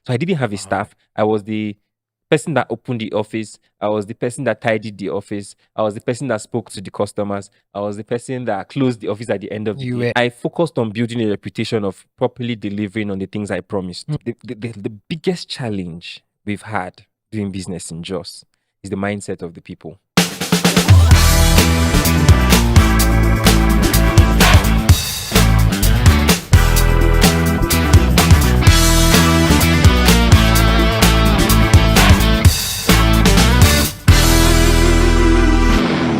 So I didn't have a staff. I was the person that opened the office. I was the person that tidied the office. I was the person that spoke to the customers. I was the person that closed the office at the end of the You day. were. I focused on building a reputation of properly delivering on the things I promised. The biggest challenge we've had doing business in Jos is the mindset of the people.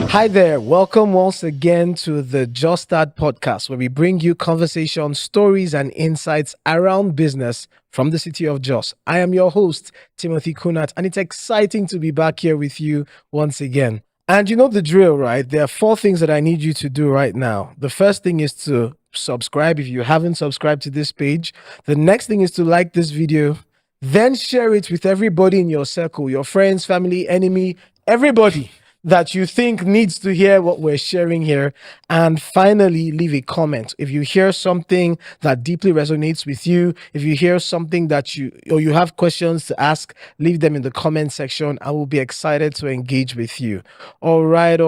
Hi there. Welcome once again to the Just Start podcast, where we bring you conversations, stories, and insights around business from the city of Jos. I am your host, Timothy Kunat, and it's exciting to be back here with you once again. And you know the drill, right? There are 4 things that I need you to do right now. The first thing is to subscribe if you haven't subscribed to this page. The next thing is to like this video, then share it with everybody in your circle, your friends, family, enemy, everybody that you think needs to hear what we're sharing here. And finally, leave a comment. If you hear something that deeply resonates with you, if you hear something that you have questions to ask, leave them in the comment section. I will be excited to engage with you. All right.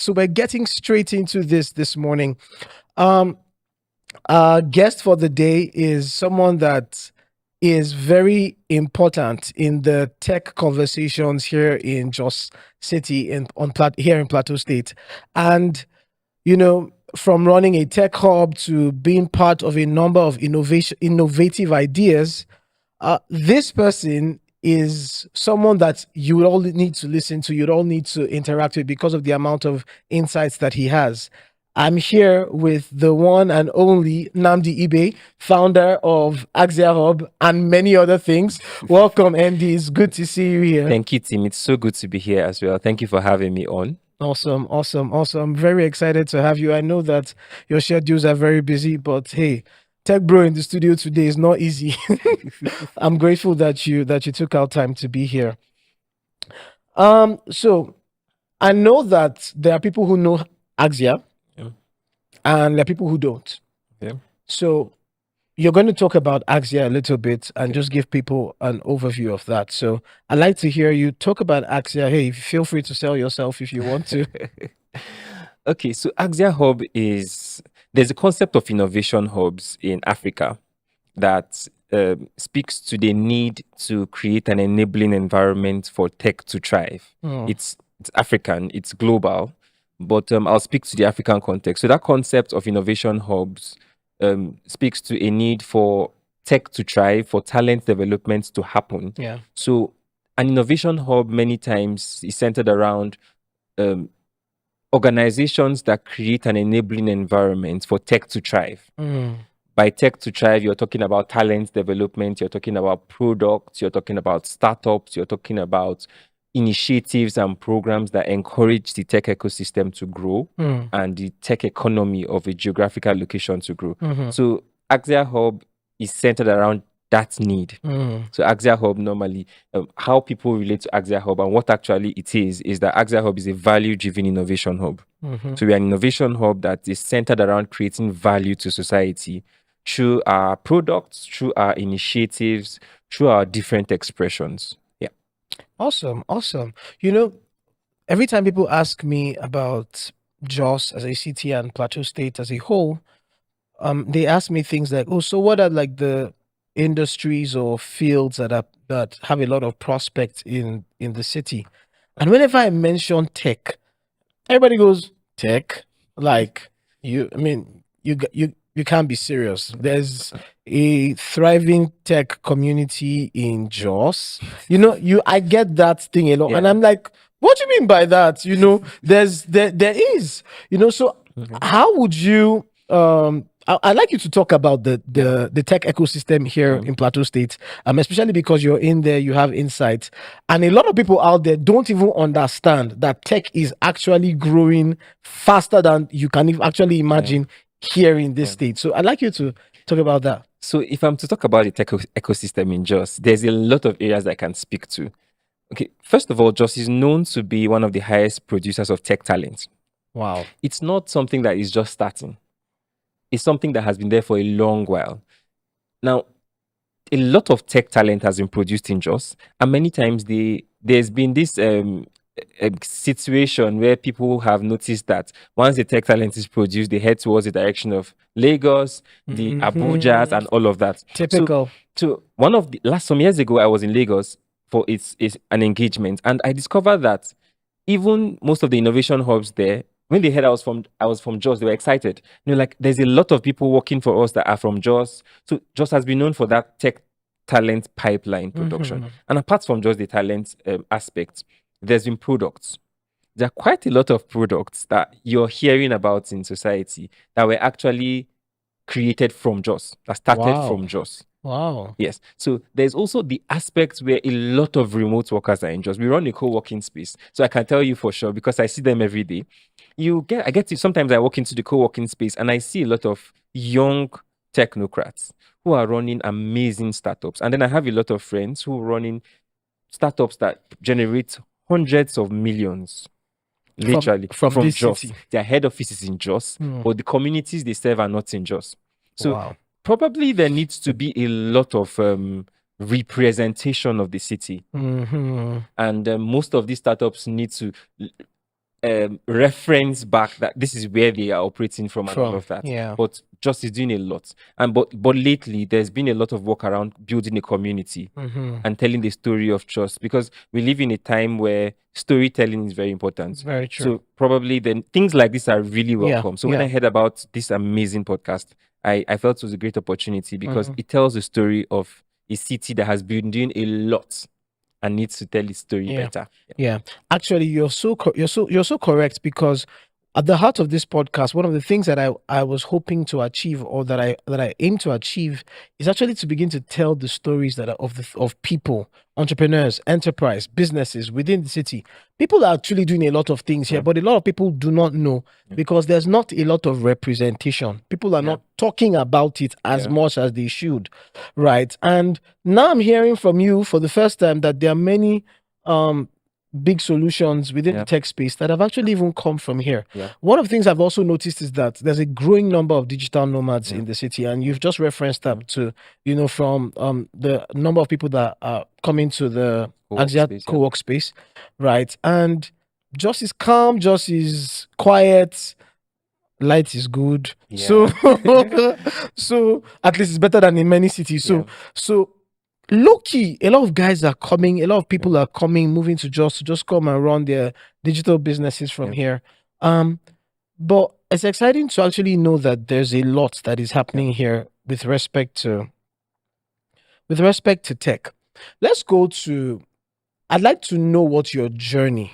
So we're getting straight into this morning. Our guest for the day is someone that is very important in the tech conversations here in Jos City here in Plateau State. And you know, from running a tech hub to being part of a number of innovative ideas, this person is someone that you would all need to listen to, you'd all need to interact with because of the amount of insights that he has. I'm here with the one and only Nnamdi Ibe, founder of Axia Hub and many other things. Welcome, Andy. It's good to see you here. Thank you, Tim. It's so good to be here as well. Thank you for having me on. Awesome. I'm very excited to have you. I know that your schedules are very busy, but hey, Tech Bro in the studio today is not easy. I'm grateful that you took out time to be here. So I know that there are people who know Axia, Yeah. and there are people who don't. Yeah. So you're going to talk about Axia a little bit and just give people an overview of that. So I'd like to hear you talk about Axia. Hey, feel free to sell yourself if you want to. Okay, so Axia Hub there's a concept of innovation hubs in Africa that speaks to the need to create an enabling environment for tech to thrive. It's African, it's global, but I'll speak to the African context. So that concept of innovation hubs speaks to a need for tech to thrive, for talent development to happen. Yeah. So an innovation hub many times is centered around organizations that create an enabling environment for tech to thrive. By tech to thrive, you're talking about talent development, you're talking about products, you're talking about startups, you're talking about initiatives and programs that encourage the tech ecosystem to grow and the tech economy of a geographical location to grow. So Axia Hub is centered around that need. So Axia Hub normally, how people relate to Axia Hub and what actually it is that Axia Hub is a value-driven innovation hub. So we are an innovation hub that is centered around creating value to society through our products, through our initiatives, through our different expressions. Yeah. Awesome. You know, every time people ask me about Jos as a city and Plateau State as a whole, they ask me things like, "Oh, so what are like the industries or fields that have a lot of prospects in the city?" And whenever I mention tech, everybody goes, "Tech? Like you can't be serious. There's a thriving tech community in Jos. I get that thing a lot." Yeah. And I'm like, what do you mean by that? There is, so how would you, I'd like you to talk about the tech ecosystem here in Plateau State, especially because you're in there, you have insights. And a lot of people out there don't even understand that tech is actually growing faster than you can actually imagine here in this state. So I'd like you to talk about that. So if I'm to talk about the tech ecosystem in Jos, there's a lot of areas I can speak to. Okay, first of all, Jos is known to be one of the highest producers of tech talent. Wow. It's not something that is just starting. It's something that has been there for a long while. Now, a lot of tech talent has been produced in Jos, and many times there's been this a situation where people have noticed that once the tech talent is produced, they head towards the direction of Lagos, the Abujas, and all of that. Typical. So one of the last some years ago, I was in Lagos for it's an engagement, and I discovered that even most of the innovation hubs there, when they heard I was from Jos, they were excited. Like there's a lot of people working for us that are from Jos. So Jos has been known for that tech talent pipeline production. And apart from just the talent aspect, there's been products. There are quite a lot of products that you're hearing about in society that were actually created from Jos, that started from Jos. Wow. Yes. So there's also the aspect where a lot of remote workers are in Jos. We run a co-working space. So I can tell you for sure, because I see them every day. I get to sometimes I walk into the co-working space and I see a lot of young technocrats who are running amazing startups. And then I have a lot of friends who are running startups that generate hundreds of millions. Literally from this Jos. city. Their head office is in Jos, but the communities they serve are not in Jos. So probably there needs to be a lot of representation of the city. And most of these startups need to reference back that this is where they are operating from and all of that. Yeah. But Jos is doing a lot. And but lately there's been a lot of work around building a community and telling the story of trust, because we live in a time where storytelling is very important. Very true. So probably then things like this are really welcome. So when I heard about this amazing podcast, I felt it was a great opportunity because it tells the story of a city that has been doing a lot and needs to tell its story better. Yeah. Actually, you're so correct, because at the heart of this podcast, one of the things that I was hoping to achieve, or that I aim to achieve, is actually to begin to tell the stories that are of people, entrepreneurs, enterprise, businesses within the city. People are actually doing a lot of things here, but a lot of people do not know because there's not a lot of representation. People are not talking about it as much as they should, right? And now I'm hearing from you for the first time that there are many big solutions within the tech space that have actually even come from here. One of the things I've also noticed is that there's a growing number of digital nomads in the city, and you've just referenced that to, from the number of people that are coming to the Axia co-work space, right? And Jos is calm, Jos is quiet, light is good. So so at least it's better than in many cities. So low-key, a lot of guys are coming, a lot of people are coming, moving to Jos to just come and run their digital businesses from here. But it's exciting to actually know that there's a lot that is happening here with respect to tech. Let's go to, I'd like to know what your journey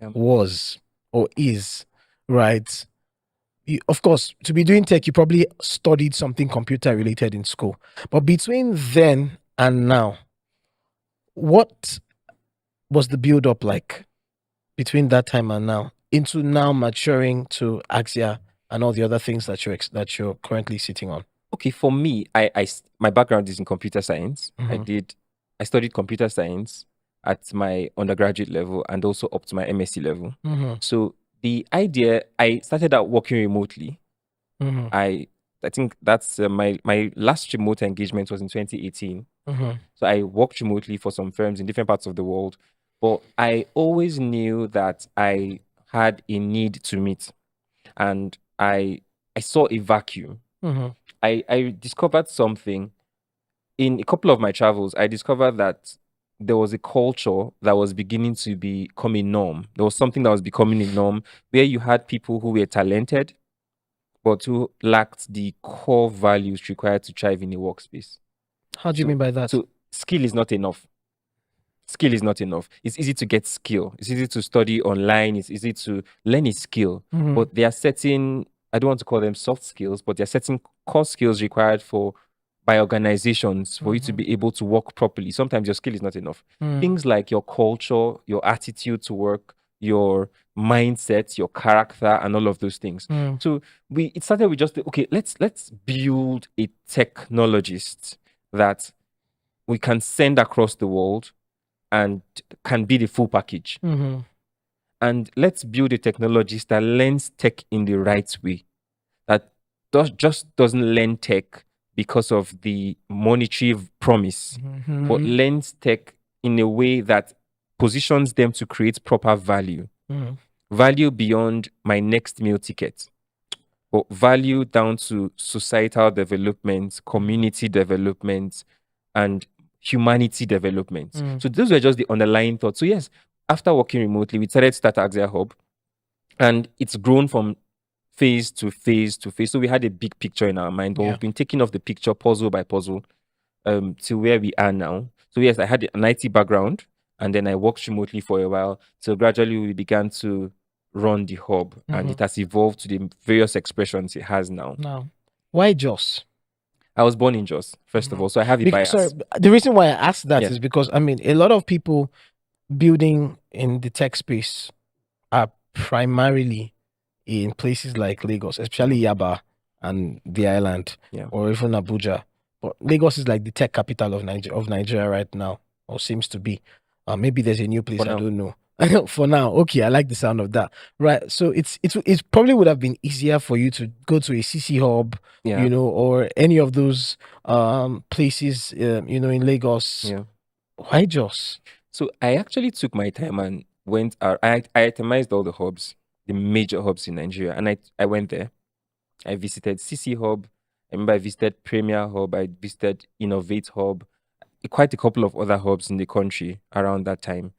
was or is, right? Of course, to be doing tech, you probably studied something computer related in school. But between then and now, what was the build up like between that time and now, into now maturing to Axia and all the other things that you're currently sitting on? Okay, for me, my background is in computer science. I studied computer science at my undergraduate level and also up to my MSc level. So the idea, I started out working remotely. I think that's my last remote engagement was in 2018. So I worked remotely for some firms in different parts of the world, but I always knew that I had a need to meet, and I saw a vacuum. I discovered something in a couple of my travels. I discovered that there was a culture that was beginning to become a norm. There was something that was becoming a norm where you had people who were talented, but who lacked the core values required to thrive in a workspace. How do you mean by that? So skill is not enough. Skill is not enough. It's easy to get skill. It's easy to study online. It's easy to learn a skill. But there are certain, I don't want to call them soft skills, but there are certain core skills required by organizations for you to be able to work properly. Sometimes your skill is not enough. Things like your culture, your attitude to work, your mindset, your character, and all of those things. So it started with just okay, let's build a technologist that we can send across the world and can be the full package. And let's build a technologist that learns tech in the right way, that just doesn't learn tech because of the monetary promise, but lends tech in a way that positions them to create proper value. Value beyond my next meal ticket, but value down to societal development, community development, and humanity development. So those were just the underlying thoughts. So yes, after working remotely, we decided to start Axia Hub, and it's grown from phase to phase to phase. So we had a big picture in our mind, but we've been taking off the picture puzzle by puzzle to where we are now. So yes, I had an IT background, and then I worked remotely for a while. So gradually we began to run the hub, and it has evolved to the various expressions it has now. Why Jos? I was born in Jos, first of all, so I have a bias. Sorry, the reason why I asked that is because, I mean, a lot of people building in the tech space are primarily in places like Lagos, especially Yaba and the island, or even Abuja. But Lagos is like the tech capital of Nigeria right now, or seems to be. Maybe there's a new place, I don't know. For now, okay, I like the sound of that. Right, so it probably would have been easier for you to go to a CC Hub, you know, or any of those places, you know, in Lagos. Why Jos? So I actually took my time and went. I itemized all the hubs, the major hubs in Nigeria, and I went there. I visited CC Hub. I remember I visited Premier Hub. I visited Innovate Hub, quite a couple of other hubs in the country around that time.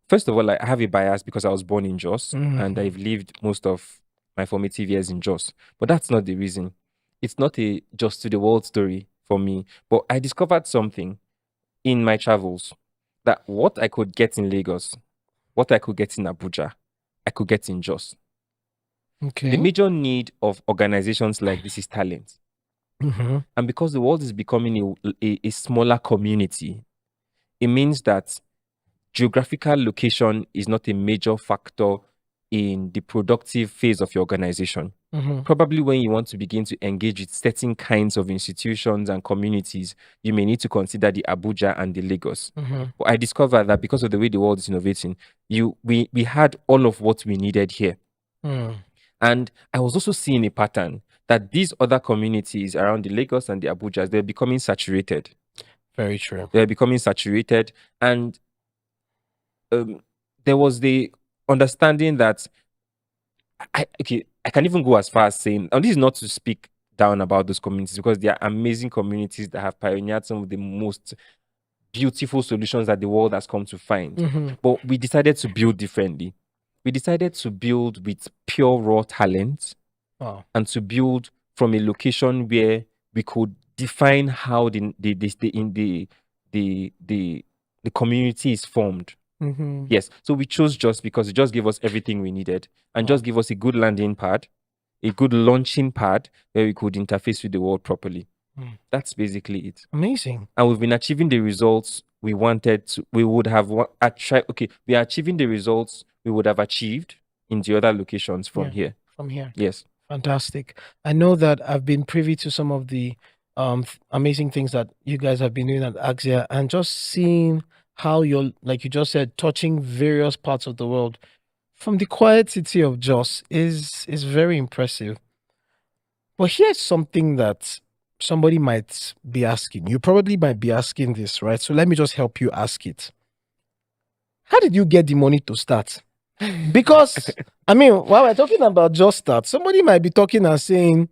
First of all, I have a bias because I was born in Jos, and I've lived most of my formative years in Jos. But that's not the reason. It's not a Jos to the world story for me. But I discovered something in my travels, that what I could get in Lagos, what I could get in Abuja, I could get in Jos. Okay. The major need of organizations like this is talent. And because the world is becoming a smaller community, it means that geographical location is not a major factor in the productive phase of your organization. Probably when you want to begin to engage with certain kinds of institutions and communities, you may need to consider the Abuja and the Lagos. But I discovered that because of the way the world is innovating, we had all of what we needed here. And I was also seeing a pattern that these other communities around the Lagos and the Abujas, they're becoming saturated. Very true. They're becoming saturated. And there was the understanding that I can even go as far as saying, and this is not to speak down about those communities, because they are amazing communities that have pioneered some of the most beautiful solutions that the world has come to find. But we decided to build differently. We decided to build with pure raw talent, and to build from a location where we could define how the community is formed. Yes, so we chose Jos because it just gave us everything we needed, and just give us a good landing pad, a good launching pad where we could interface with the world properly. That's basically it. Amazing. And we've been achieving the results we wanted to. We would have we are achieving the results we would have achieved in the other locations from here. From here. Yes. Fantastic. I know that I've been privy to some of the amazing things that you guys have been doing at Axia, and just seeing how you're, like you just said, touching various parts of the world from the quiet city of Jos is very impressive. But here's something that somebody might be asking. You probably might be asking this, right? So let me just help you ask it. How did you get the money to start? Because, I mean, while we're talking about Just Start, somebody might be talking and saying,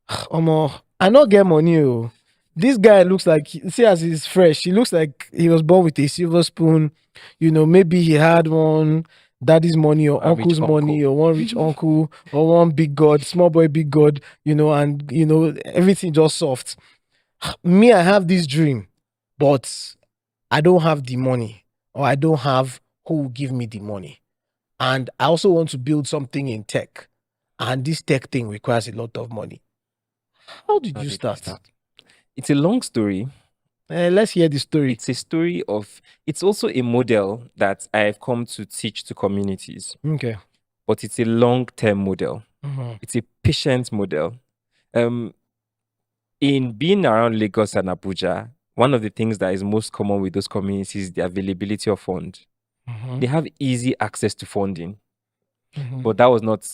I don't get money. Oh. This guy looks like, see, as he's fresh, he looks like he was born with a silver spoon. You know, maybe he had one daddy's money or uncle's money, or one rich uncle, or one big god, small boy, big god, you know, and, you know, everything just soft. Me, I have this dream, but I don't have the money, or I don't have who will give me the money. And I also want to build something in tech, and this tech thing requires a lot of money. How did you start? It's a long story. Let's hear the story. It's a story of, it's also a model that I've come to teach to communities. Okay. But it's a long-term model. It's a patient model. In being around Lagos and Abuja, one of the things that is most common with those communities is the availability of funds. They have easy access to funding. But that was not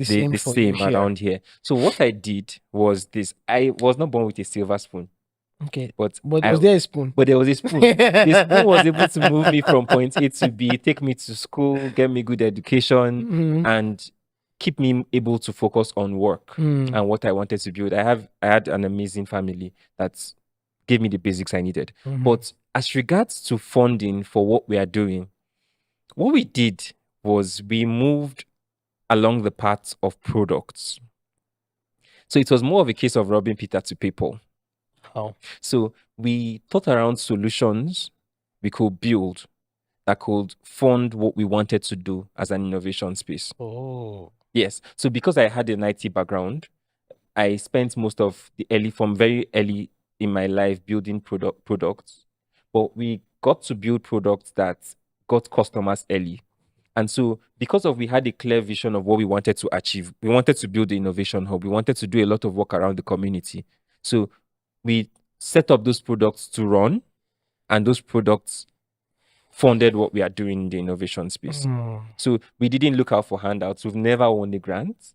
same the for you same here. around here. So what I did was this. I was not born with a silver spoon, Okay. but Was there a spoon? but there was a spoon. The spoon was able to move me from point A to B, take me to school, get me good education, Mhm. and keep me able to focus on work Mm. and what I wanted to build. I had an amazing family that gave me the basics I needed. Mhm. But as regards to funding for what we are doing, what we did was we moved along the path of products. So it was more of a case of robbing Peter to pay Paul. How? So we thought around solutions we could build that could fund what we wanted to do as an innovation space. Oh. Yes. So because I had an IT background, I spent most of the from very early in my life building products. But we got to build products that got customers early. And so because we had a clear vision of what we wanted to achieve, we wanted to build the innovation hub. We wanted to do a lot of work around the community. So we set up those products to run, and those products funded what we are doing in the innovation space. So we didn't look out for handouts. We've never won a grant.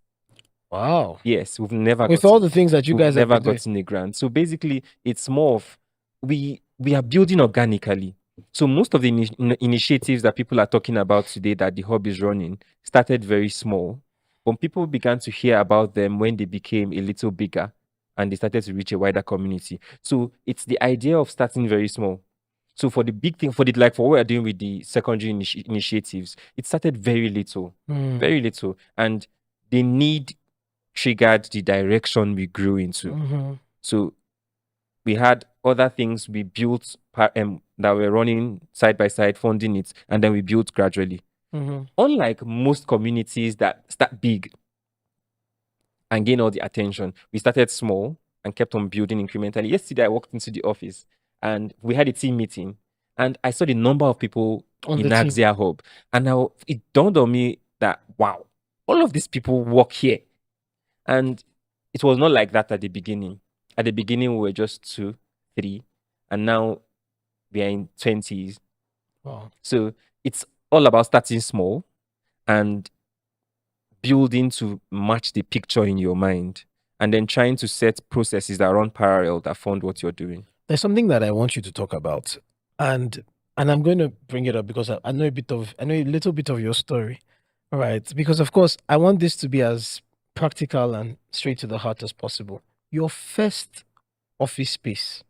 Wow. Yes, we've never With all the things that you guys have never been doing. gotten a grant. So basically, it's more of we are building organically. So most of the initiatives that people are talking about today that the hub is running started very small. When people began to hear about them when they became a little bigger and they started to reach a wider community. So it's the idea of starting very small. So for the big thing, for what we're doing with the secondary initiatives, it started very little, very little. And they need triggered the direction we grew into. So we had other things we built that were running side by side, funding it, and then we built gradually. Unlike most communities that start big and gain all the attention, we started small and kept on building incrementally. Yesterday, I walked into the office and we had a team meeting, and I saw the number of people On in the team. Axia Hub, and now it dawned on me that wow, all of these people work here. And it was not like that at the beginning. At the beginning, we were just 2, 3, and now we are in 20s. Wow. So it's all about starting small and building to match the picture in your mind, and then trying to set processes that run parallel that fund what you're doing. There's something that I want you to talk about, and I'm going to bring it up because I know a little bit of your story. All right, because of course I want this to be as practical and straight to the heart as possible. Your first office space.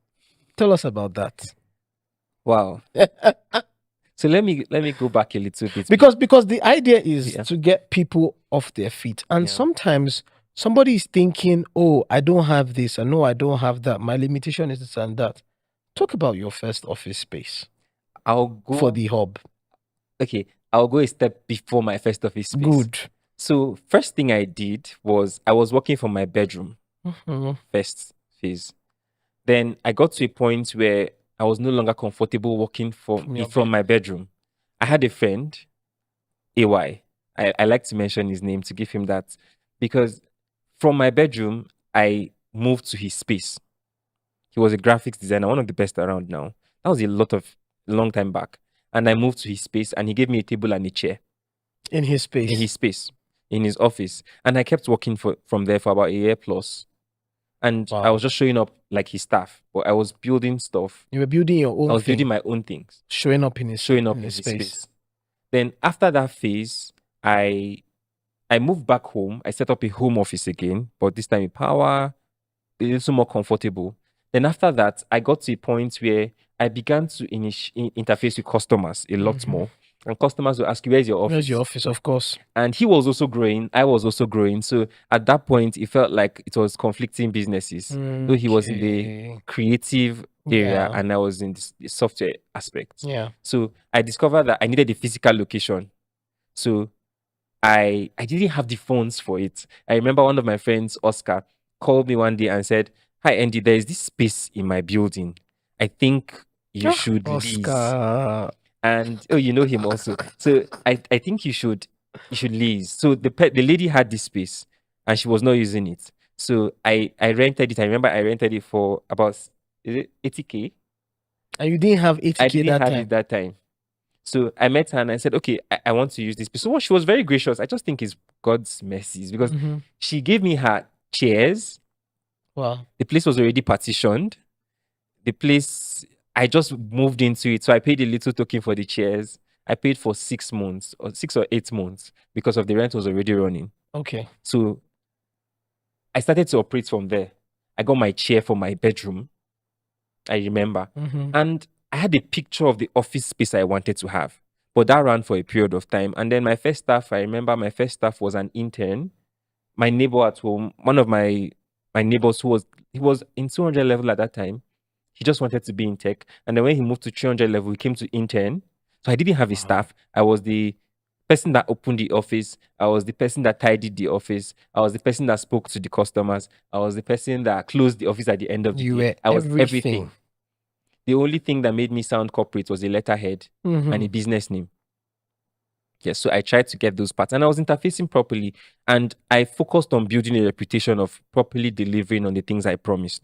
Tell us about that. Wow. So let me go back a little bit. Because the idea is to get people off their feet. And sometimes somebody is thinking, oh, I don't have this, and no, I don't have that. My limitation is this and that. Talk about your first office space. I'll go for the hub. Okay, I'll go a step before my first office space. Good. So first thing I did was I was working from my bedroom. First phase. Then I got to a point where I was no longer comfortable working from my bedroom. I had a friend, AY. I like to mention his name to give him that, because from my bedroom, I moved to his space. He was a graphics designer, one of the best around now. That was long time back. And I moved to his space, and he gave me a table and a chair. In his space? In his space, in his office. And I kept working from there for about a year plus. And I was just showing up like his staff, but I was building stuff. You were building your own I was building my own things. Showing up in his space. Then after that phase, I moved back home. I set up a home office again, but this time in power, a little more comfortable. Then after that, I got to a point where I began to interface with customers a lot more. And customers will ask you, where's your office? Where's your office, of course. And he was also growing. I was also growing. So at that point, it felt like it was conflicting businesses. Though he was in the creative area and I was in the software aspect. Yeah. So I discovered that I needed a physical location. So I didn't have the funds for it. I remember one of my friends, Oscar, called me one day and said, "Hi, Andy, there is this space in my building. I think you should lease." And you know him also. So I think you should lease. So the lady had this space and she was not using it. So I rented it. I remember I rented it for about 80K. And you didn't have 80K I didn't that have time? it that time. So I met her and I said, okay, I want to use this space. So what, she was very gracious. I just think it's God's mercies because she gave me her chairs. Wow. The place was already partitioned. The place, I just moved into it. So I paid a little token for the chairs. I paid for 6 months or 6 or 8 months because of the rent was already running. Okay. So I started to operate from there. I got my chair for my bedroom. I remember. And I had a picture of the office space I wanted to have. But that ran for a period of time. And then my first staff, I remember my first staff was an intern. My neighbor at home, one of my neighbors he was in 200 level at that time. He just wanted to be in tech. And then when he moved to 300 level, he came to intern. So I didn't have a staff. I was the person that opened the office. I was the person that tidied the office. I was the person that spoke to the customers. I was the person that closed the office at the end of the day. I was everything. The only thing that made me sound corporate was a letterhead and a business name. Yes, so I tried to get those parts and I was interfacing properly and I focused on building a reputation of properly delivering on the things I promised.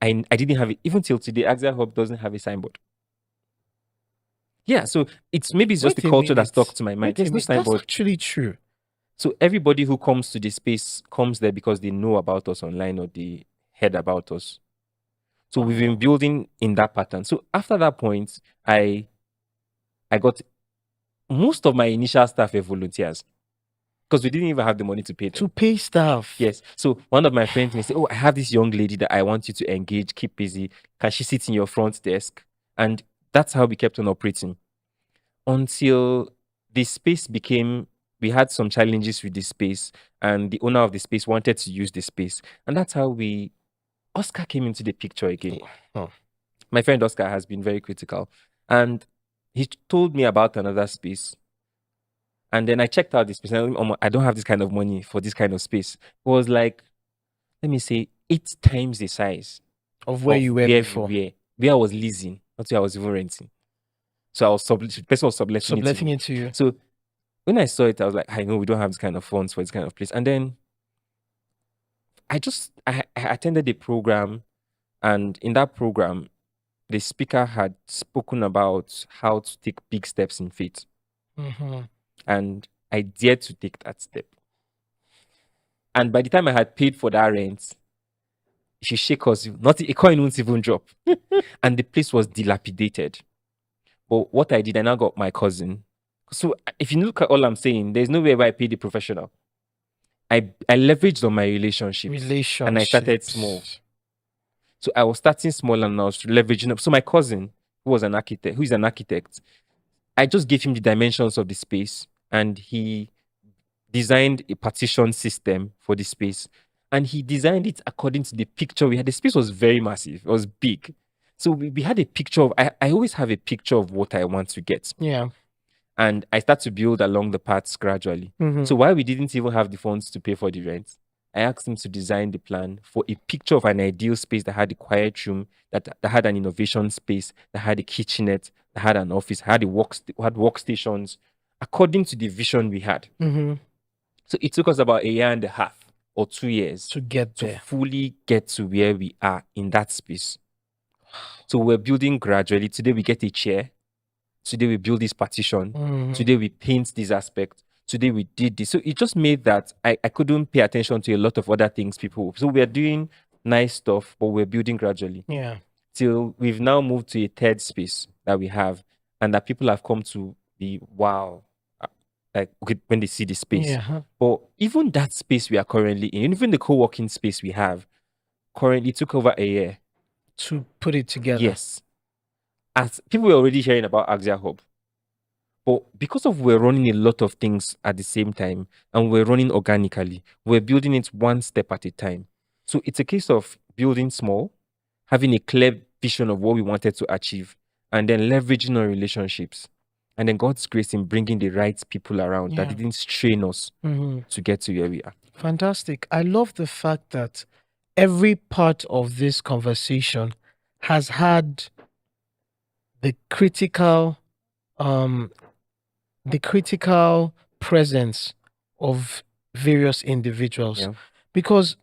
I didn't have it. Even till today, Axia Hub doesn't have a signboard. Yeah, so it's just the culture that stuck to my mind. There's no signboard. That's actually true. So everybody who comes to this space comes there because they know about us online or they heard about us. So we've been building in that pattern. So after that point, I got most of my initial staff were volunteers because we didn't even have the money to pay them. To pay staff. Yes. So one of my friends may say, oh, I have this young lady that I want you to engage, keep busy. Can she sit in your front desk? And that's how we kept on operating until the space became, we had some challenges with the space and the owner of the space wanted to use the space. And that's how Oscar came into the picture again. My friend Oscar has been very critical. And he told me about another space. And then I checked out this space. And I don't have this kind of money for this kind of space. It was like, let me say, 8 times the size of where you were before. Where I was leasing, not where I was even renting. So the person was subletting it to you. So when I saw it, I was like, I know we don't have this kind of funds for this kind of place. And then I attended a program, and in that program, the speaker had spoken about how to take big steps in faith. And I dared to take that step. And by the time I had paid for that rent, if you shake us, not a coin won't even drop. And the place was dilapidated. But what I did, I now got my cousin. So if you look at all I'm saying, there's no way where I paid the professional. I leveraged on my relationships. And I started small. So I was starting small and I was leveraging up. So my cousin, who is an architect, I just gave him the dimensions of the space and he designed a partition system for the space. And he designed it according to the picture we had. The space was very massive. It was big. So we had a picture of, I always have a picture of what I want to get. Yeah. And I start to build along the paths gradually. So while we didn't even have the funds to pay for the rent, I asked him to design the plan for a picture of an ideal space that had a quiet room, that had an innovation space, that had a kitchenette, that had an office, had workstations, according to the vision we had. So it took us about 1.5 years or 2 years to get there, to fully get to where we are in that space. So we're building gradually. Today we get a chair. Today we build this partition. Today we paint this aspect. Today we did this. So it just made that I couldn't pay attention to a lot of other things people. So we're doing nice stuff, but we're building gradually. Yeah. Till we've now moved to a third space that we have and that people have come to be wow. Like, okay, when they see the space. Yeah. But even that space we are currently in, even the co-working space we have, currently took over a year to put it together. Yes. As people were already hearing about Axia Hub. But because of we're running a lot of things at the same time and we're running organically, we're building it one step at a time. So it's a case of building small, having a clear vision of what we wanted to achieve, and then leveraging our relationships. And then God's grace in bringing the right people around that didn't strain us to get to where we are. Fantastic. I love the fact that every part of this conversation has had the critical presence of various individuals. Yeah. Because,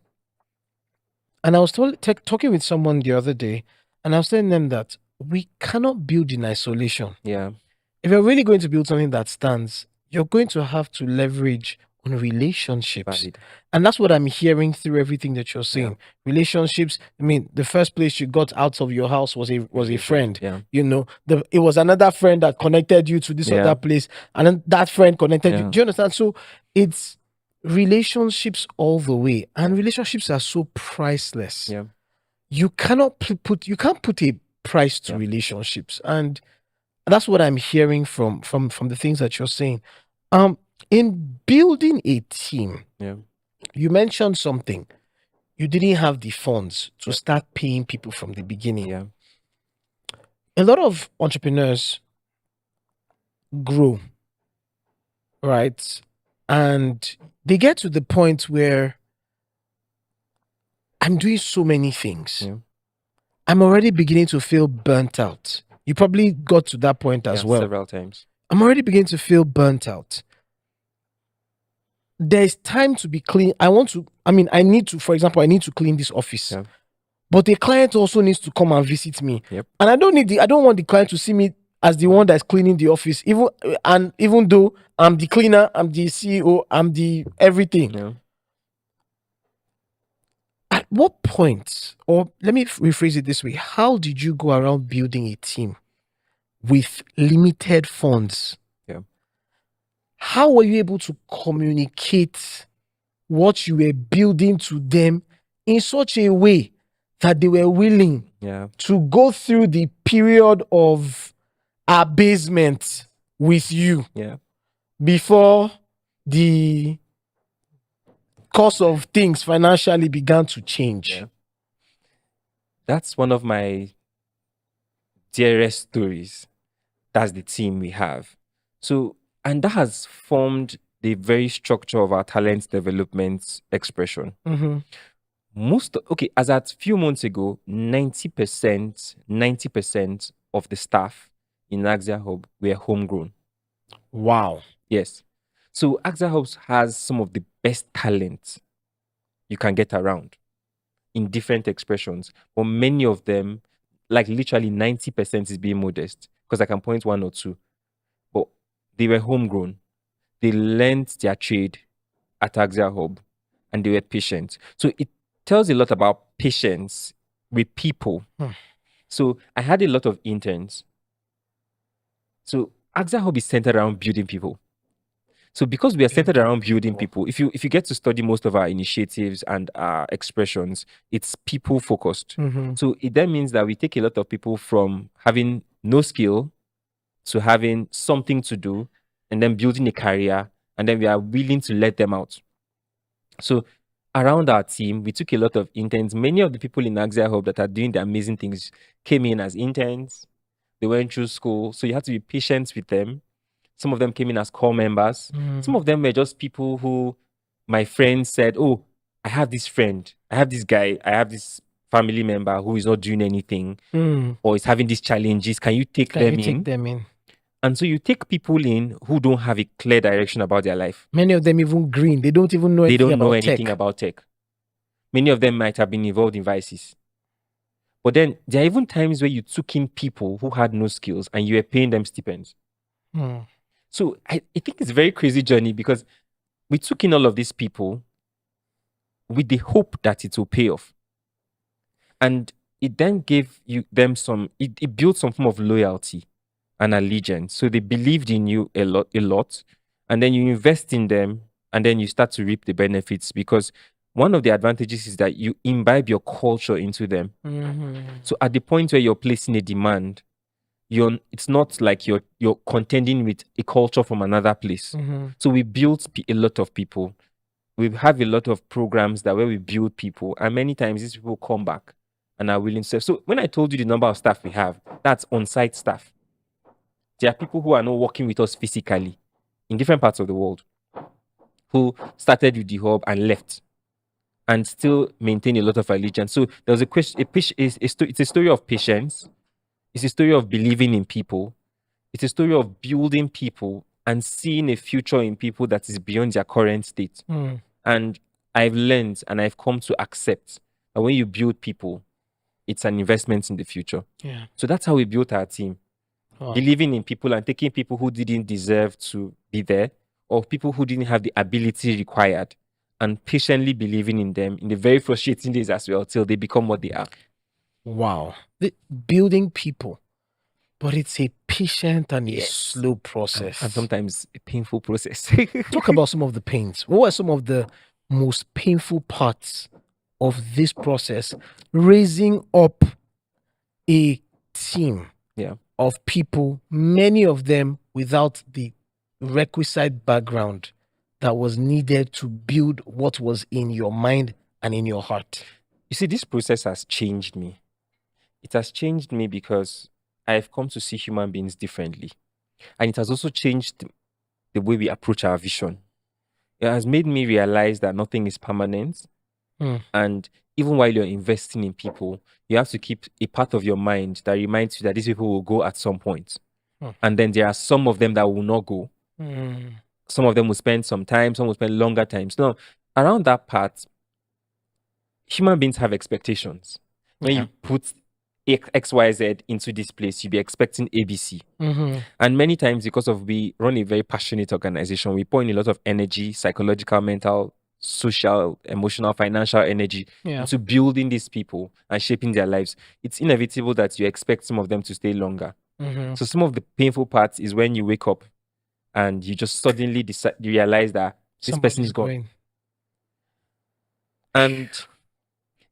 and I was talking with someone the other day, and I was telling them that we cannot build in isolation. Yeah. if you're really going to build something that stands, you're going to have to leverage on relationships. Valid. And that's what I'm hearing through everything that you're saying. Yeah. Relationships. I mean, the first place you got out of your house was a friend. Yeah. You know, it was another friend that connected you to this Yeah. other place, and then that friend connected you. Yeah. Do you understand? So it's relationships all the way, and relationships are so priceless. Yeah. You cannot you can't put a price to Yeah. relationships, and that's what I'm hearing from the things that you're saying. In building a team, Yeah. you mentioned something. You didn't have the funds to start paying people from the beginning. Yeah. A lot of entrepreneurs grow, right? And they get to the point where I'm doing so many things. Yeah. I'm already beginning to feel burnt out. You probably got to that point as well. Several times. I'm already beginning to feel burnt out. There's time to be clean. I need to, for example, I need to clean this office. Yeah. But the client also needs to come and visit me. Yep. And I don't want the client to see me as the one that's cleaning the office. Even though I'm the cleaner, I'm the CEO, I'm the everything. Yeah. At what point, or let me rephrase it this way, how did you go around building a team with limited funds? Yeah. How were you able to communicate what you were building to them in such a way that they were willing to go through the period of abasement with you before the course of things financially began to change? Yeah. That's one of my dearest stories. That's the team we have. So, and that has formed the very structure of our talent development expression. Mm-hmm. As at few months ago, 90% of the staff in Axia Hub were homegrown. Wow. Yes. So Axia Hub has some of the best talent you can get around in different expressions. But many of them, like literally 90% is being modest, because I can point one or two. But they were homegrown. They learned their trade at Axia Hub and they were patient. So it tells a lot about patience with people. So I had a lot of interns. So Axia Hub is centered around building people. So because we are centered around building people, if you get to study most of our initiatives and our expressions, it's people focused. Mm-hmm. So it then means that we take a lot of people from having no skill to having something to do and then building a career, and then we are willing to let them out. So around our team, we took a lot of interns. Many of the people in Axia Hub that are doing the amazing things came in as interns. They went through school. So you have to be patient with them. Some of them came in as core members. Some of them were just people who my friends said, oh, I have this friend, I have this guy, I have this family member who is not doing anything or is having these challenges. Can you take them in? And so you take people in who don't have a clear direction about their life. Many of them even green. They don't even know anything about tech. Many of them might have been involved in vices. But then there are even times where you took in people who had no skills and you were paying them stipends. So I think it's a very crazy journey, because we took in all of these people with the hope that it will pay off. And it then gave them it built some form of loyalty and allegiance. So they believed in you a lot. And then you invest in them and then you start to reap the benefits, because one of the advantages is that you imbibe your culture into them. So at the point where you're placing a demand, it's not like you're contending with a culture from another place. So we built a lot of people. We have a lot of programs where we build people, and many times these people come back and are willing to serve. So when I told you the number of staff we have, that's on-site staff. There are people who are not working with us physically in different parts of the world, who started with the hub and left and still maintain a lot of allegiance. So there was it's a story of patience. It's a story of believing in people. It's a story of building people and seeing a future in people that is beyond their current state. And I've learned and I've come to accept that when you build people, it's an investment in the future. Yeah. So that's how we built our team. believing in people and taking people who didn't deserve to be there, or people who didn't have the ability required, and patiently believing in them in the very frustrating days as well till they become what they are. Wow. Building people, but it's a patient and a Yes. slow process. And sometimes a painful process. Talk about some of the pains. What were some of the most painful parts of this process? Raising up a team Yeah. of people, many of them without the requisite background that was needed to build what was in your mind and in your heart. You see, this process has changed me. It has changed me because I've come to see human beings differently. And it has also changed the way we approach our vision. It has made me realize that nothing is permanent. And even while you're investing in people, you have to keep a part of your mind that reminds you that these people will go at some point. And then there are some of them that will not go. Some of them will spend some time, some will spend longer times. Now, around that part, human beings have expectations. When you put XYZ into this place, you'll be expecting ABC. And many times, because of we run a very passionate organization, we pour in a lot of energy, psychological, mental, social, emotional, financial energy into building these people and shaping their lives. It's inevitable that you expect some of them to stay longer. So some of the painful parts is when you wake up and you just suddenly realize that this person is gone. And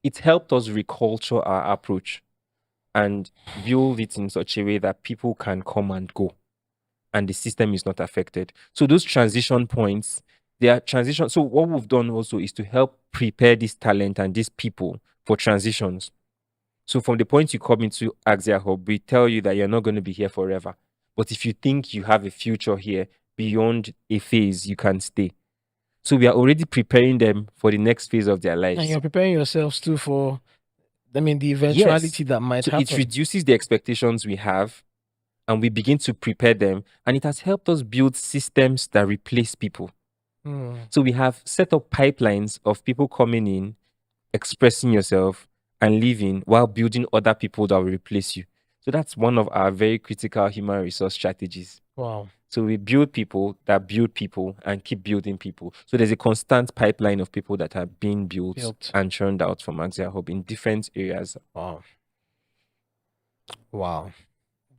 it helped us reculture our approach and build it in such a way that people can come and go and the system is not affected. So those transition points, they are transition. So what we've done also is to help prepare this talent and these people for transitions. So from the point you come into Axia Hub, we tell you that you're not going to be here forever. But if you think you have a future here beyond a phase, you can stay. So we are already preparing them for the next phase of their lives. And you're preparing yourselves too for, the eventuality that might happen. It reduces the expectations we have and we begin to prepare them. And it has helped us build systems that replace people. So we have set up pipelines of people coming in, expressing yourself and leaving while building other people that will replace you. So that's one of our very critical human resource strategies. Wow. So we build people that build people and keep building people. So there's a constant pipeline of people that are being built. And churned out from Axia Hub in different areas. Wow. Wow.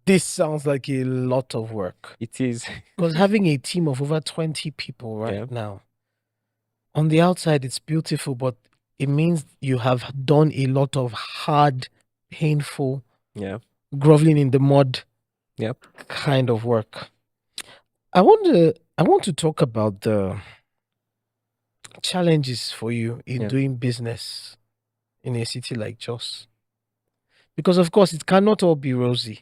This sounds like a lot of work. It is. Because having a team of over 20 people right now, on the outside, it's beautiful, but it means you have done a lot of hard, painful, groveling in the mud kind of work. I want to talk about the challenges for you in doing business in a city like Jos. Because of course it cannot all be rosy.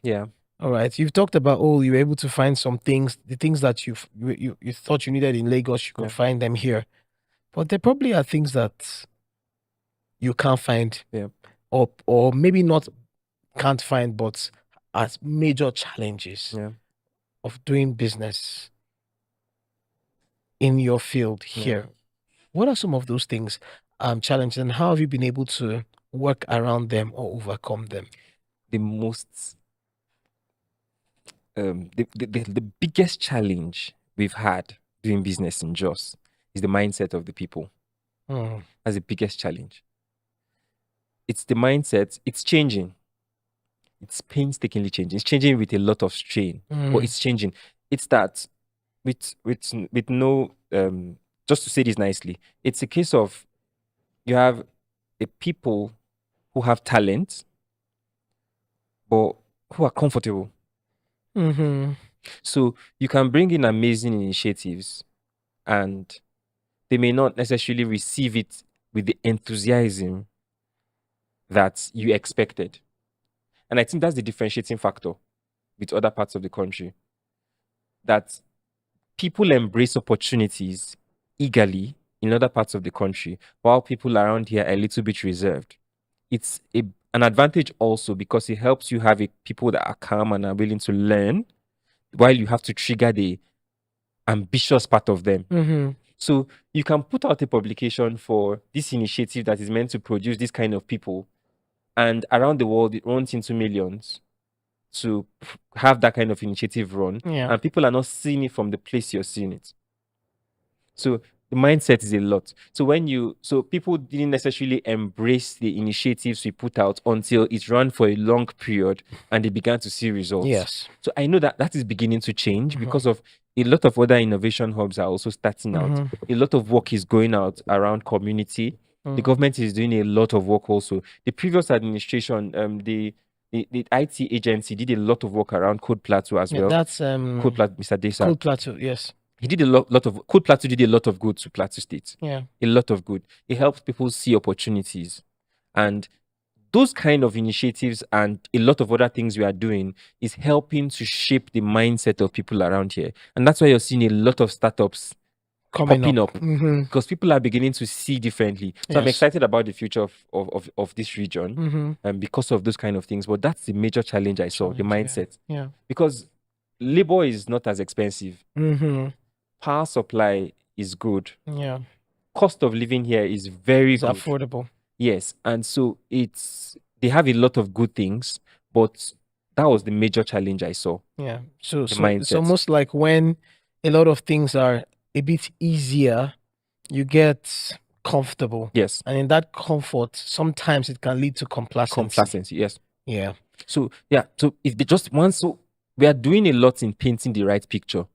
All right. You've talked about, you were able to find some things, the things that you thought you needed in Lagos, you could find them here. But there probably are things that you can't find. Or maybe not can't find, but as major challenges of doing business in your field here. What are some of those things, challenges, and how have you been able to work around them or overcome them? The most the biggest challenge we've had doing business in Jos is the mindset of the people. That's the biggest challenge. It's the mindset. It's changing. It's painstakingly changing. It's changing with a lot of strain, but it's changing. It's that with no just to say this nicely, it's a case of you have a people who have talent, but who are comfortable. So you can bring in amazing initiatives and they may not necessarily receive it with the enthusiasm that you expected. And I think that's the differentiating factor with other parts of the country. That people embrace opportunities eagerly in other parts of the country, while people around here are a little bit reserved. It's an advantage also because it helps you have people that are calm and are willing to learn, while you have to trigger the ambitious part of them. So you can put out a publication for this initiative that is meant to produce this kind of people, and around the world it runs into millions. to have that kind of initiative run, Yeah. and people are not seeing it from the place you're seeing it. So the mindset is a lot. So people didn't necessarily embrace the initiatives we put out until it ran for a long period and they began to see results. Yes. So I know that is beginning to change because of a lot of other innovation hubs are also starting out. A lot of work is going out around community. The government is doing a lot of work also. The previous administration, the IT agency did a lot of work around Code Plateau as well. That's Code Plateau, Mr. Desa. Code Plateau, yes. He did a lot of Code Plateau did a lot of good to Plateau State. Yeah. A lot of good. It helps people see opportunities. And those kind of initiatives and a lot of other things we are doing is helping to shape the mindset of people around here. And that's why you're seeing a lot of startups popping up because people are beginning to see differently. So I'm excited about the future of this region because of those kind of things. But that's the major challenge I saw, the mindset. Yeah. Because labor is not as expensive. Power supply is good. Yeah. Cost of living here is very good. Affordable. Yes. And so they have a lot of good things, but that was the major challenge I saw. Yeah. So it's almost like when a lot of things are a bit easier, you get comfortable. Yes. And in that comfort, sometimes it can lead to complacency. Yes. Yeah. So if they just want, so we are doing a lot in painting the right picture.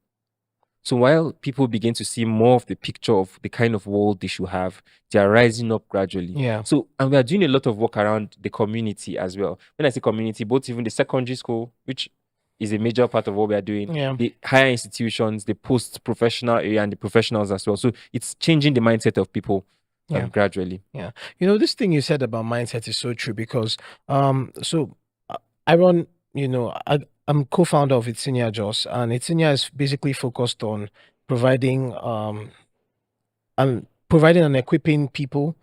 So while people begin to see more of the picture of the kind of world they should have, they are rising up gradually. Yeah. So, and we are doing a lot of work around the community as well. When I say community, both even the secondary school, which is a major part of what we are doing, the higher institutions, the post-professional area, and the professionals as well. So it's changing the mindset of people gradually. Yeah. This thing you said about mindset is so true because so I run, I'm co-founder of Itsinia Jos, and Itsinia is basically focused on providing and equipping people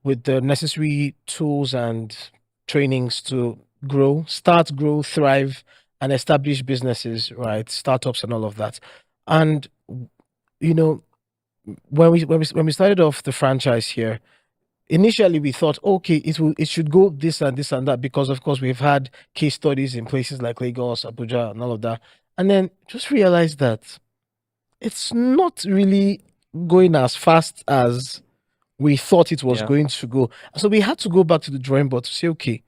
with the necessary tools and trainings to grow, thrive, and establish businesses, right? Startups and all of that. And when we started off the franchise here, initially we thought, okay, it should go this and this and that because of course we've had case studies in places like Lagos, Abuja, and all of that, and then just realized that it's not really going as fast as we thought it was going to go. So we had to go back to the drawing board to say, okay,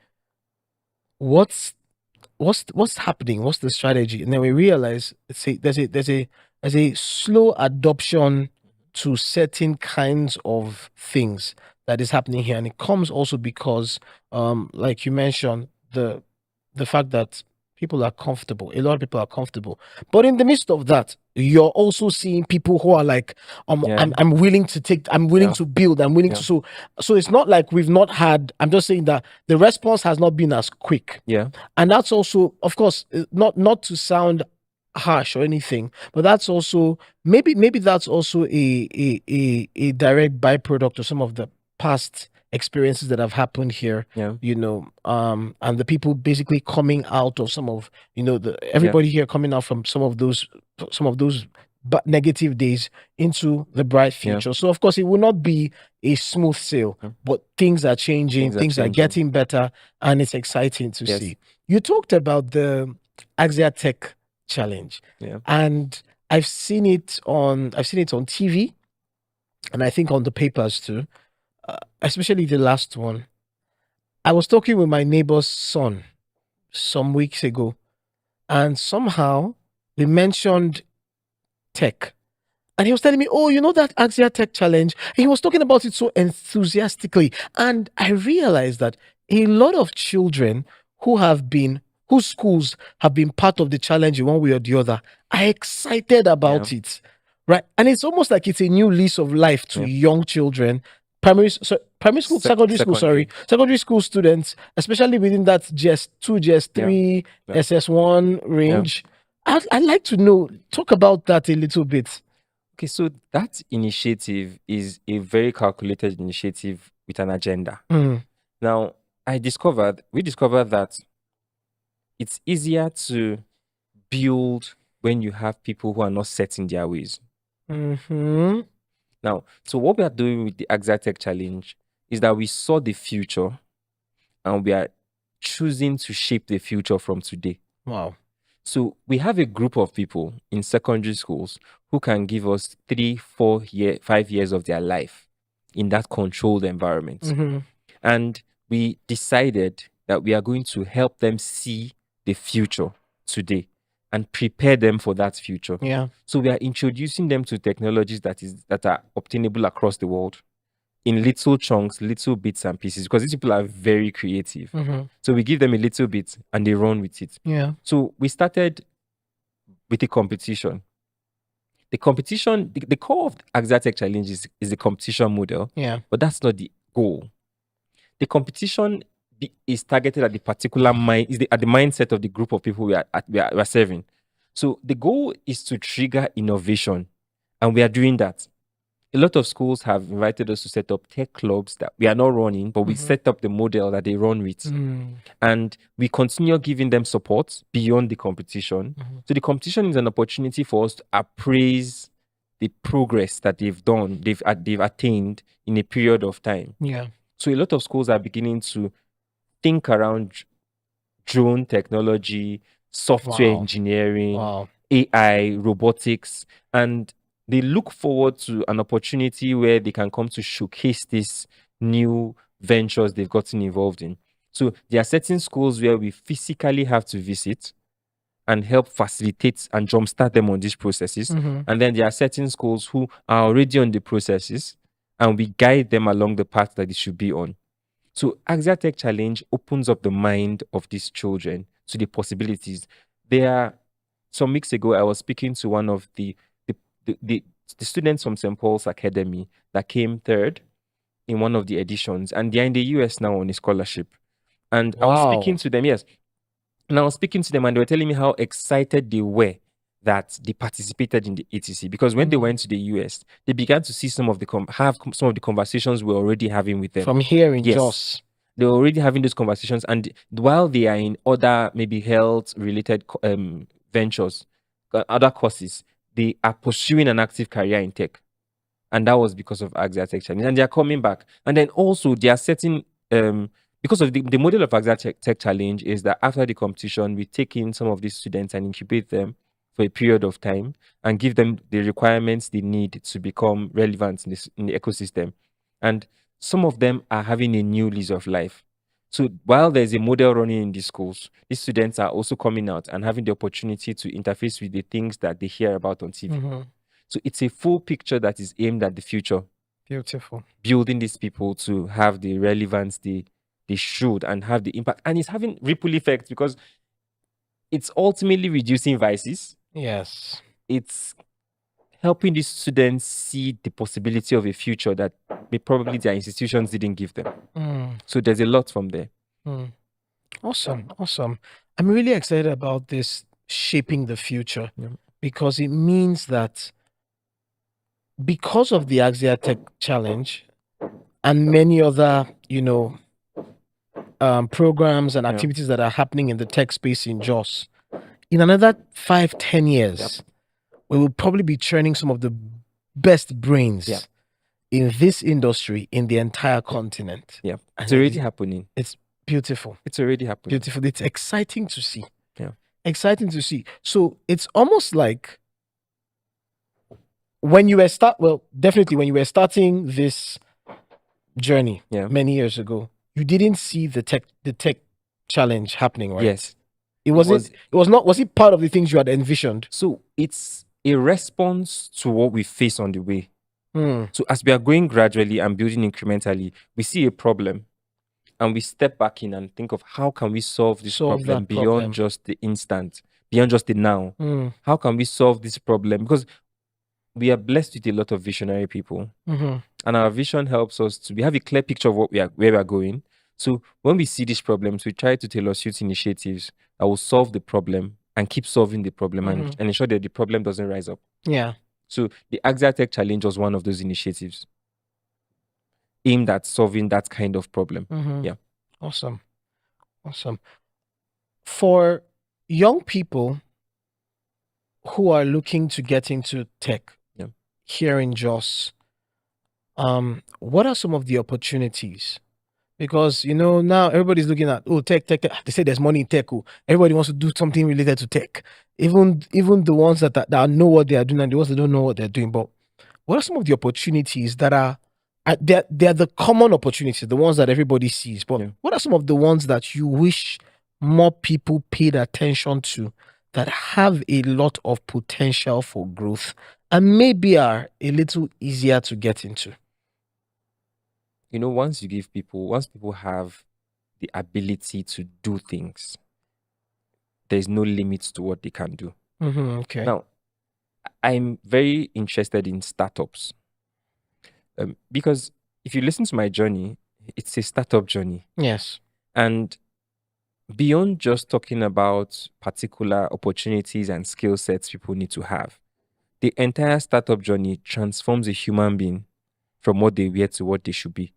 what's happening? What's the strategy? And then we realize there's a slow adoption to certain kinds of things that is happening here, and it comes also because like you mentioned, the fact that people are comfortable. A lot of people are comfortable, but in the midst of that, you're also seeing people who are like, I'm willing to take, I'm willing to build, I'm willing to. So it's not like we've not had. I'm just saying that the response has not been as quick. Yeah, and that's also, of course, not to sound harsh or anything, but that's also maybe that's also a direct byproduct of some of the past experiences that have happened here, and the people basically coming out of some of, everybody here coming out from some of those negative days into the bright future. So of course it will not be a smooth sail, but things are changing, things are getting better, and it's exciting to see. You talked about the Axia Tech Challenge, and I've seen it on TV, and I think on the papers too. Especially the last one. I was talking with my neighbor's son some weeks ago, and somehow they mentioned tech. And he was telling me, oh, that Axia Tech Challenge? And he was talking about it so enthusiastically. And I realized that a lot of children whose schools have been part of the challenge in one way or the other are excited about it. Right? And it's almost like it's a new lease of life to young children. Secondary school students, especially within that GS2, GS3, SS1 range. I'd like to talk about that a little bit. Okay, so that initiative is a very calculated initiative with an agenda. Now, we discovered that it's easier to build when you have people who are not set in their ways. Now, so what we are doing with the Axia Tech Challenge is that we saw the future and we are choosing to shape the future from today. Wow. So we have a group of people in secondary schools who can give us 3, 5 years of their life in that controlled environment. Mm-hmm. And we decided that we are going to help them see the future today and prepare them for that future. Yeah. So we are introducing them to technologies that are obtainable across the world in little chunks, little bits and pieces, because these people are very creative. Mm-hmm. So we give them a little bit and they run with it. Yeah. So we started with a competition. The competition, the core of Axia Tech Challenge is the competition model, Yeah. but that's not the goal. The competition is targeted at the particular mind, at the mindset of the group of people we are serving. So the goal is to trigger innovation, and we are doing that. A lot of schools have invited us to set up tech clubs that we are not running, but we set up the model that they run with. And we continue giving them support beyond the competition. So the competition is an opportunity for us to appraise the progress that they've done, they've attained in a period of time. Yeah. So a lot of schools are beginning to think around drone technology, software engineering, AI, robotics, and they look forward to an opportunity where they can come to showcase these new ventures they've gotten involved in. So there are certain schools where we physically have to visit and help facilitate and jumpstart them on these processes. And then there are certain schools who are already on the processes and we guide them along the path that they should be on. So Axia Tech Challenge opens up the mind of these children to the possibilities. Some weeks ago, I was speaking to one of the students from St. Paul's Academy that came third in one of the editions, and they're in the US now on a scholarship. And I was speaking to them, yes. And I was speaking to them, and they were telling me how excited they were that they participated in the ATC, because when they went to the US, they began to see some of the conversations we're already having with them. From here in Jos. They're already having those conversations, and while they are in other maybe health related ventures, other courses, they are pursuing an active career in tech. And that was because of Axia Tech Challenge. And they are coming back. And then also they are setting because of the model of Axia Tech Challenge is that after the competition, we take in some of these students and incubate them for a period of time and give them the requirements they need to become relevant in the ecosystem. And some of them are having a new lease of life. So while there's a model running in these schools, these students are also coming out and having the opportunity to interface with the things that they hear about on TV. So it's a full picture that is aimed at the future. Beautiful. Building these people to have the relevance they should and have the impact. And it's having ripple effects because it's ultimately reducing vices. Yes. It's helping these students see the possibility of a future that probably their institutions didn't give them. So there's a lot from there. Awesome. I'm really excited about this shaping the future because it means that because of the Axia Tech Challenge and many other, programs and activities that are happening in the tech space in Jos, in another 5-10 years, we will probably be training some of the best brains in this industry in the entire continent. Yeah, it's already happening. It's beautiful. It's already happening. Beautiful. It's exciting to see. Yeah, exciting to see. So it's almost like when you were definitely when you were starting this journey many years ago, you didn't see the tech challenge happening, right? Yes. Was it part of the things you had envisioned? So it's a response to what we face on the way. So as we are going gradually and building incrementally, we see a problem and we step back in and think of how can we solve this problem beyond just the instant, beyond just the now. How can we solve this problem? Because we are blessed with a lot of visionary people, and our vision helps us we have a clear picture of where we are going. So when we see these problems, we try to tailor suit initiatives that will solve the problem and keep solving the problem and ensure that the problem doesn't rise up. Yeah. So the Axia Tech Challenge was one of those initiatives aimed at solving that kind of problem. Yeah. Awesome. For young people who are looking to get into tech here in Jos, what are some of the opportunities? Because now everybody's looking at tech. They say there's money in tech. Everybody wants to do something related to tech. Even the ones that know what they are doing and the ones that don't know what they're doing. But what are some of the opportunities that are they're the common opportunities, the ones that everybody sees? But what are some of the ones that you wish more people paid attention to that have a lot of potential for growth and maybe are a little easier to get into? Once people have the ability to do things, there's no limit to what they can do. Okay. Now, I'm very interested in startups because if you listen to my journey, it's a startup journey. Yes. And beyond just talking about particular opportunities and skill sets people need to have, the entire startup journey transforms a human being from what they were to what they should be.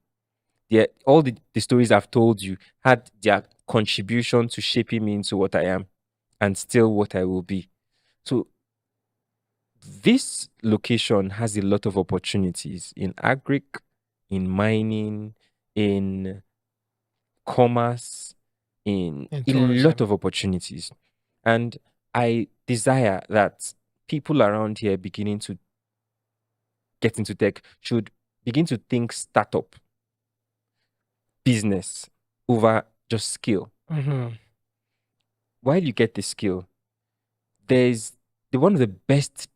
All the stories I've told you had their contribution to shaping me into what I am and still what I will be. So this location has a lot of opportunities in agric, in mining, in commerce, in a lot of opportunities. And I desire that people around here beginning to get into tech should begin to think startup, business over just skill. While you get the skill, there's one of the best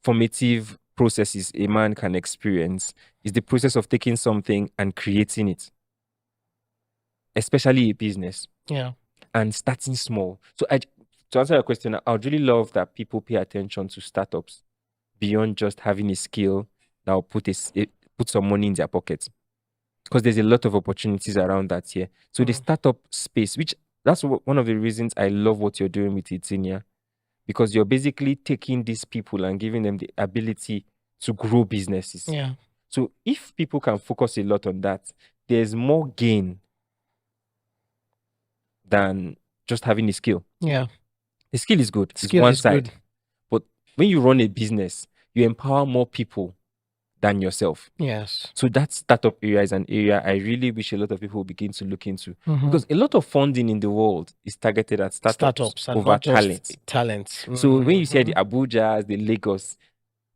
formative processes a man can experience is the process of taking something and creating it, especially a business. Yeah. And starting small. So to answer your question, I would really love that people pay attention to startups beyond just having a skill that will put some money in their pockets. Because there's a lot of opportunities around that here. So the startup space, that's one of the reasons I love what you're doing with Itinia, because you're basically taking these people and giving them the ability to grow businesses. Yeah. So if people can focus a lot on that, there's more gain than just having a skill. Yeah. The skill is good. Skill one is side. good. But when you run a business, you empower more people than yourself. Yes. So that startup area is an area I really wish a lot of people begin to look into. Because a lot of funding in the world is targeted at startups and over not just talent. talents. So when you say the Abujas, the Lagos,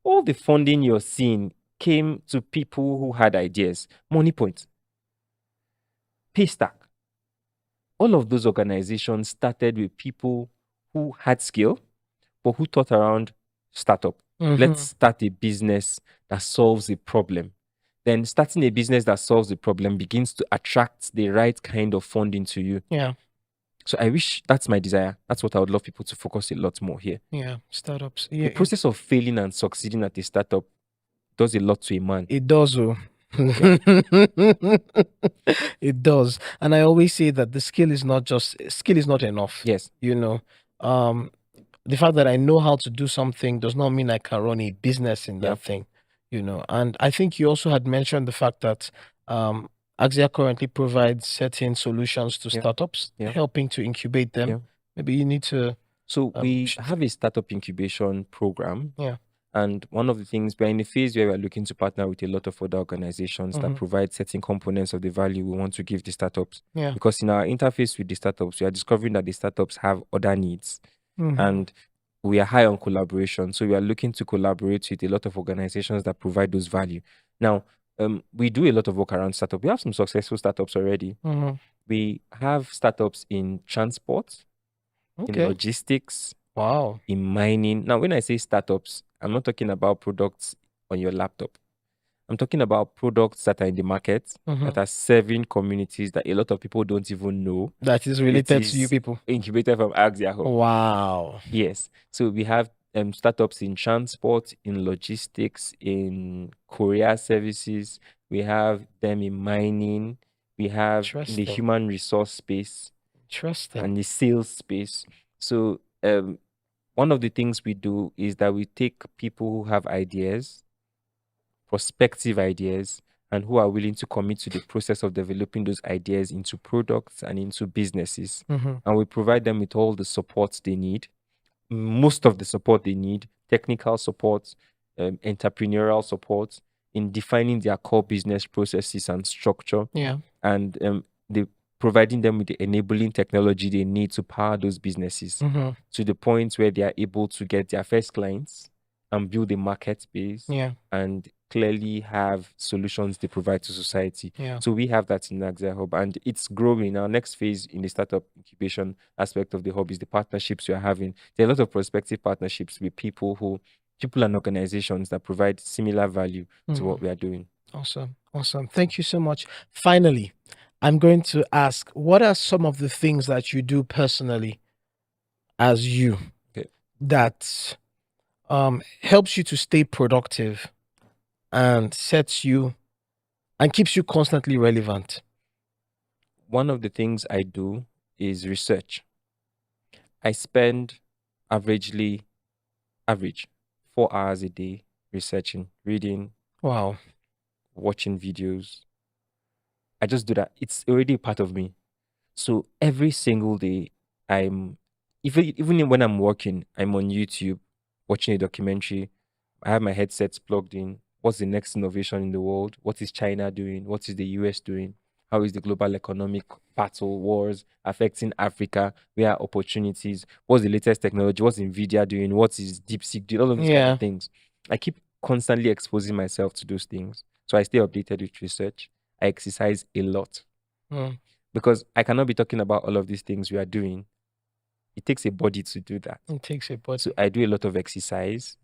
all the funding you're seeing came to people who had ideas. Money Point, Paystack. All of those organizations started with people who had skill, but who thought around startup. Let's start a business that solves a problem. Then starting a business that solves the problem begins to attract the right kind of funding to you. Yeah. So I wish that's my desire. That's what I would love people to focus a lot more here. Yeah. Startups. The process of failing and succeeding at a startup does a lot to a man. It does. It does. And I always say that the skill is not enough. Yes. The fact that I know how to do something does not mean I can run a business in that thing, And I think you also had mentioned the fact that Axia currently provides certain solutions to startups, helping to incubate them. Maybe you need to. So we have a startup incubation program. Yeah. And one of the things, we're in a phase where we're looking to partner with a lot of other organizations that provide certain components of the value we want to give the startups. Yeah. Because in our interface with the startups, we are discovering that the startups have other needs. And we are high on collaboration. So we are looking to collaborate with a lot of organizations that provide those value. Now, we do a lot of work around startup. We have some successful startups already. We have startups in transport, in logistics, in mining. Now, when I say startups, I'm not talking about products on your laptop. I'm talking about products that are in the market that are serving communities that a lot of people don't even know. That is related to you people. Incubated from Axia Hub. Wow. Yes. So we have startups in transport, in logistics, in courier services. We have them in mining. We have in the human resource space. And the sales space. So one of the things we do is that we take people who have ideas, prospective ideas, and who are willing to commit to the process of developing those ideas into products and into businesses. And we provide them with all the support they need, most of the support they need, technical support, entrepreneurial support in defining their core business processes and structure. Yeah. And providing them with the enabling technology they need to power those businesses to the point where they are able to get their first clients and build a market base and clearly have solutions they provide to society. So we have that in Axia Hub, and it's growing. Our next phase in the startup incubation aspect of the hub is the partnerships we are having. There are a lot of prospective partnerships with people and organizations that provide similar value to what we are doing. Awesome. Thank you so much. Finally, I'm going to ask, what are some of the things that you do personally as you that helps you to stay productive and sets you and keeps you constantly relevant? One of the things I do is research. I spend average 4 hours a day researching, reading, watching videos. I just do that. It's already a part of me. So every single day, even when I'm working, I'm on YouTube watching a documentary. I have my headsets plugged in. What's the next innovation in the world? What is China doing? What is the US doing? How is the global economic battle wars affecting Africa? Where are opportunities? What's the latest technology? What's Nvidia doing? What is DeepSeek doing? All of these kind of things. I keep constantly exposing myself to those things. So I stay updated with research. I exercise a lot. Because I cannot be talking about all of these things we are doing. It takes a body to do that. It takes a body. So I do a lot of exercise.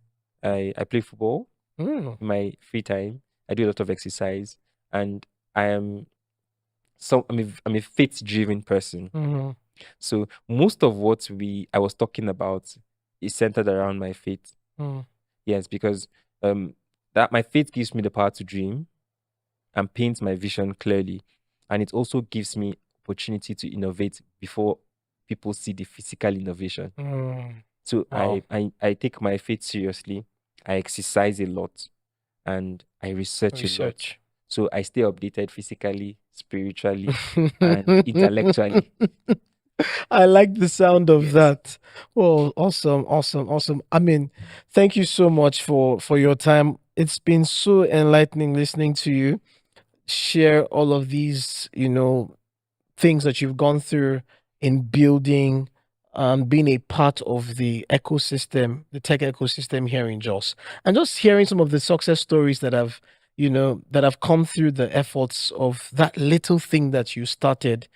I play football in my free time. I do a lot of exercise, and I'm a faith-driven person. So most of what I was talking about is centered around my faith. Yes, because that my faith gives me the power to dream and paint my vision clearly, and it also gives me opportunity to innovate before people see the physical innovation. So I take my faith seriously. I exercise a lot, and I research a lot. So I stay updated physically, spiritually, and intellectually. I like the sound of that. Well, awesome. I mean, thank you so much for your time. It's been so enlightening listening to you share all of these, things that you've gone through in building, being a part of the ecosystem, the tech ecosystem here in Jos, and just hearing some of the success stories that have come through the efforts of that little thing that you started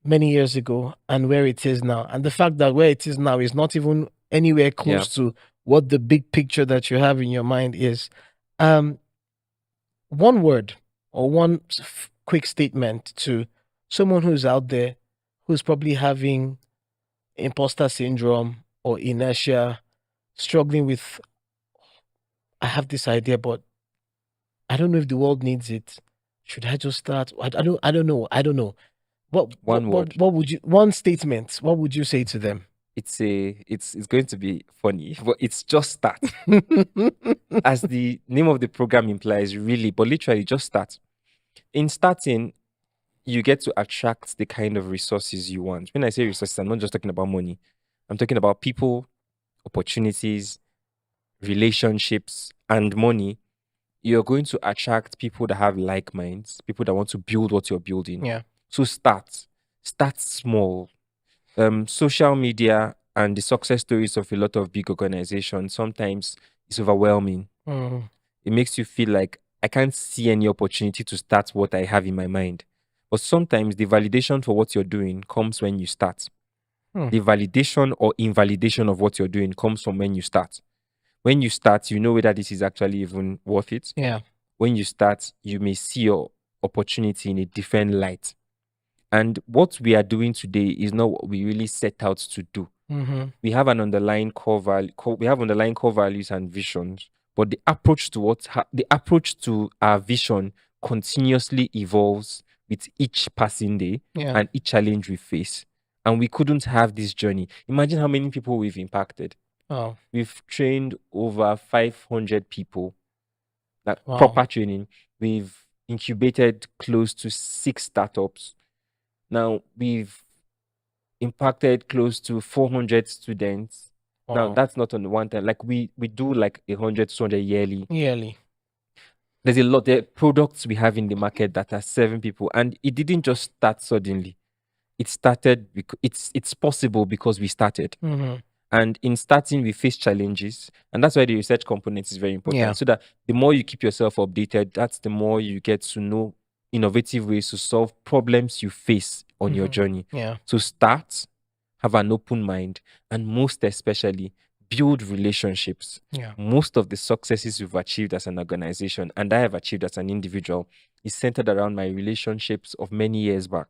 many years ago and where it is now. And the fact that where it is now is not even anywhere close to what the big picture that you have in your mind is. One word or one quick statement to someone who's out there who's probably having imposter syndrome or inertia, struggling with, I have this idea, but I don't know if the world needs it. Should I just start? I don't know. One statement, what would you say to them? It's going to be funny, but it's just start. As the name of the program implies, really, but literally just start. In starting, you get to attract the kind of resources you want. When I say resources, I'm not just talking about money. I'm talking about people, opportunities, relationships, and money. You're going to attract people that have like minds, people that want to build what you're building. So start small. Social media and the success stories of a lot of big organizations sometimes is overwhelming. It makes you feel like I can't see any opportunity to start what I have in my mind. But sometimes the validation for what you're doing comes when you start. The validation or invalidation of what you're doing comes from when you start. When you start, you know whether this is actually even worth it. When you start, you may see your opportunity in a different light. And what we are doing today is not what we really set out to do. We have an underlying core value. We have underlying core values and visions, but the approach to our vision continuously evolves with each passing day and each challenge we face. And we couldn't have this journey. Imagine how many people we've impacted. We've trained over 500 people. Proper training. We've incubated close to 6 startups. Now, we've impacted close to 400 students. Now, that's not on one time. Like we do like 100, 200 yearly. There's a lot. There are products we have in the market that are serving people, and it didn't just start suddenly. It started because it's possible because we started. And in starting, we face challenges. And that's why the research component is very important. Yeah. So that the more you keep yourself updated, that's the more you get to know innovative ways to solve problems you face on your journey. Yeah. So start, have an open mind, and most especially, build relationships. Yeah. Most of the successes we've achieved as an organization, and I have achieved as an individual, is centered around my relationships of many years back.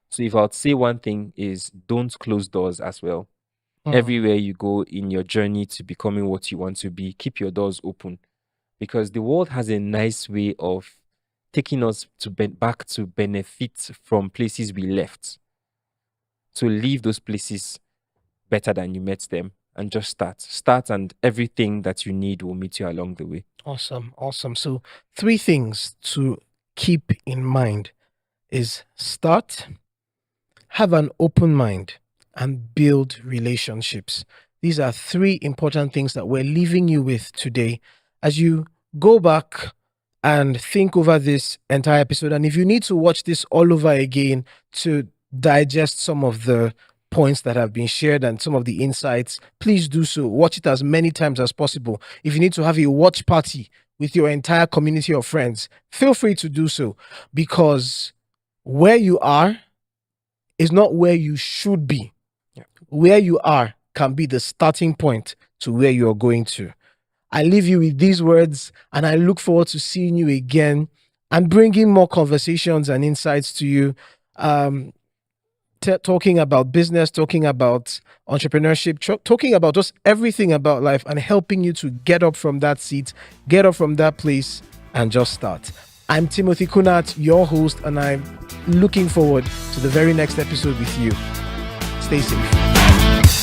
So if I would say one thing is don't close doors as well. Everywhere you go in your journey to becoming what you want to be, keep your doors open, because the world has a nice way of taking us to back to benefit from places we left. So leave those places better than you met them, and just start, and everything that you need will meet you along the way. Awesome. So 3 things to keep in mind is start, have an open mind, and build relationships. These are 3 important things that we're leaving you with today as you go back and think over this entire episode. And if you need to watch this all over again to digest some of the points that have been shared and some of the insights, please do so. Watch it as many times as possible. If you need to have a watch party with your entire community of friends, feel free to do so, because where you are is not where you should be. Where you are can be the starting point to where you're going to. I leave you with these words, and I look forward to seeing you again and bringing more conversations and insights to you. Talking about business, talking about entrepreneurship, talking about just everything about life, and helping you to get up from that seat, get up from that place, and just start. I'm Timothy Kunat, your host, and I'm looking forward to the very next episode with you. Stay safe.